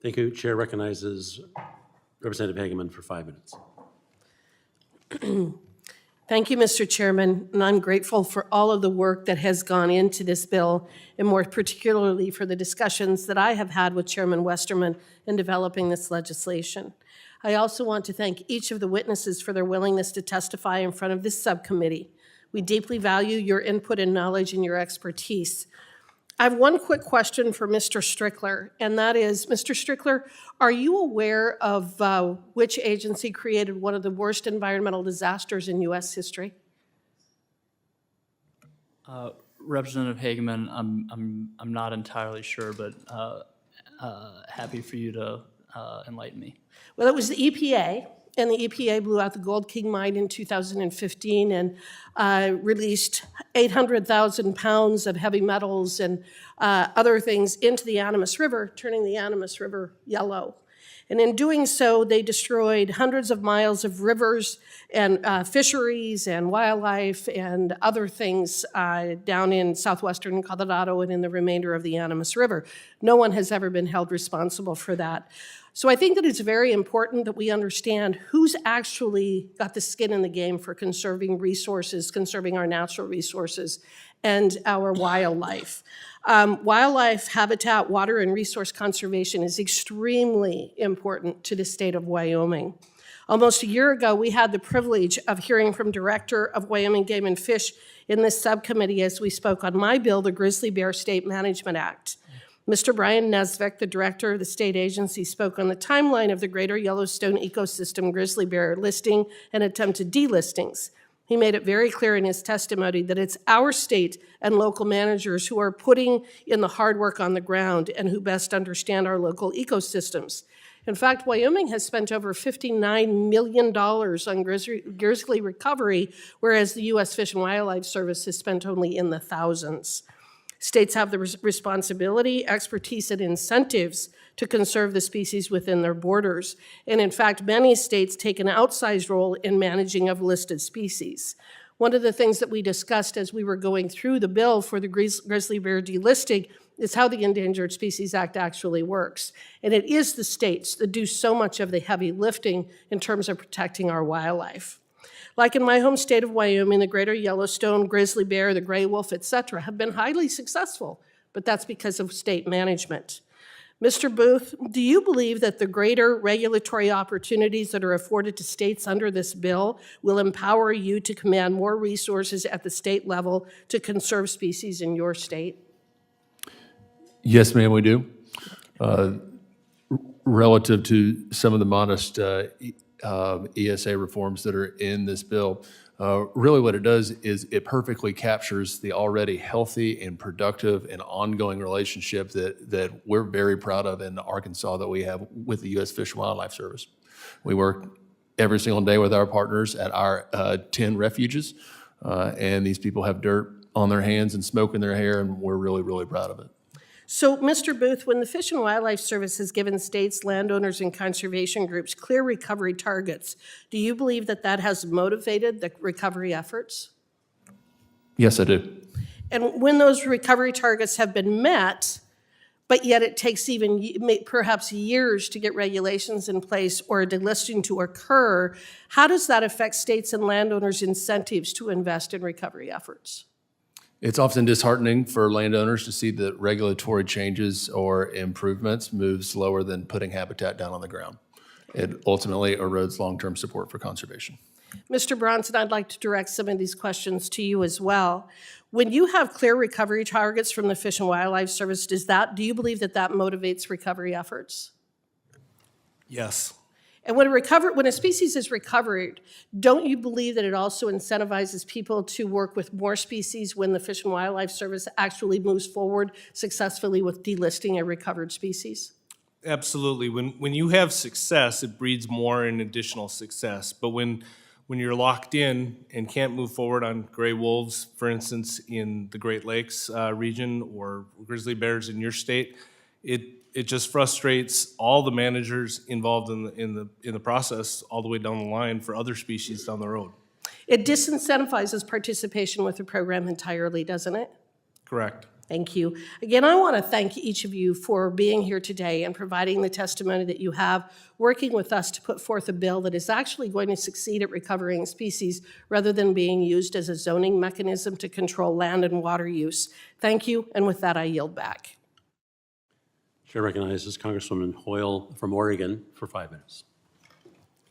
Thank you. Chair recognizes Representative Hageman for 5 minutes. Thank you, Mr. Chairman, and I'm grateful for all of the work that has gone into this bill, and more particularly for the discussions that I have had with Chairman Westerman in developing this legislation. I also want to thank each of the witnesses for their willingness to testify in front of this subcommittee. We deeply value your input and knowledge and your expertise. I have one quick question for Mr. Strickler, and that is, Mr. Strickler, are you aware of which agency created one of the worst environmental disasters in U.S. history? Representative Hageman, I'm not entirely sure, but happy for you to enlighten me. Well, it was the EPA, and the EPA blew out the Gold King mine in 2015 and released 800,000 pounds of heavy metals and other things into the Animas River, turning the Animas River yellow. And in doing so, they destroyed hundreds of miles of rivers and fisheries and wildlife and other things down in southwestern Colorado and in the remainder of the Animas River. No one has ever been held responsible for that. So I think that it's very important that we understand who's actually got the skin in the game for conserving resources, conserving our natural resources, and our wildlife. Wildlife, habitat, water, and resource conservation is extremely important to the state of Wyoming. Almost a year ago, we had the privilege of hearing from Director of Wyoming Game and Fish in this subcommittee as we spoke on my bill, the Grizzly Bear State Management Act. Mr. Brian Nesvik, the director of the state agency, spoke on the timeline of the Greater Yellowstone Ecosystem grizzly bear listing and attempted delistings. He made it very clear in his testimony that it's our state and local managers who are putting in the hard work on the ground and who best understand our local ecosystems. In fact, Wyoming has spent over $59 million on grizzly recovery, whereas the U.S. Fish and Wildlife Service has spent only in the thousands. States have the responsibility, expertise, and incentives to conserve the species within their borders. And in fact, many states take an outsized role in managing of listed species. One of the things that we discussed as we were going through the bill for the grizzly bear delisting is how the Endangered Species Act actually works. And it is the states that do so much of the heavy lifting in terms of protecting our wildlife. Like in my home state of Wyoming, the Greater Yellowstone, grizzly bear, the gray wolf, et cetera, have been highly successful, but that's because of state management. Mr. Booth, do you believe that the greater regulatory opportunities that are afforded to states under this bill will empower you to command more resources at the state level to conserve species in your state? Yes, ma'am, we do. Relative to some of the modest ESA reforms that are in this bill, really what it does is it perfectly captures the already healthy and productive and ongoing relationship that we're very proud of in Arkansas that we have with the U.S. Fish and Wildlife Service. We work every single day with our partners at our 10 refuges, and these people have dirt on their hands and smoke in their hair, and we're really, really proud of it. So, Mr. Booth, when the Fish and Wildlife Service has given states, landowners, and conservation groups clear recovery targets, do you believe that that has motivated the recovery efforts? Yes, I do. And when those recovery targets have been met, but yet it takes even perhaps years to get regulations in place or a delisting to occur, how does that affect states and landowners' incentives to invest in recovery efforts? It's often disheartening for landowners to see that regulatory changes or improvements move slower than putting habitat down on the ground. It ultimately erodes long-term support for conservation. Mr. Bronson, I'd like to direct some of these questions to you as well. When you have clear recovery targets from the Fish and Wildlife Service, do you believe that that motivates recovery efforts? Yes. And when a species is recovered, don't you believe that it also incentivizes people to work with more species when the Fish and Wildlife Service actually moves forward successfully with delisting a recovered species? Absolutely. When you have success, it breeds more and additional success. But when you're locked in and can't move forward on gray wolves, for instance, in the Great Lakes region, or grizzly bears in your state, it just frustrates all the managers involved in the process all the way down the line for other species down the road. It disincentivizes participation with the program entirely, doesn't it? Correct. Thank you. Again, I want to thank each of you for being here today and providing the testimony that you have, working with us to put forth a bill that is actually going to succeed at recovering species rather than being used as a zoning mechanism to control land and water use. Thank you, and with that, I yield back. Chair recognizes Congresswoman Hoyle from Oregon for 5 minutes.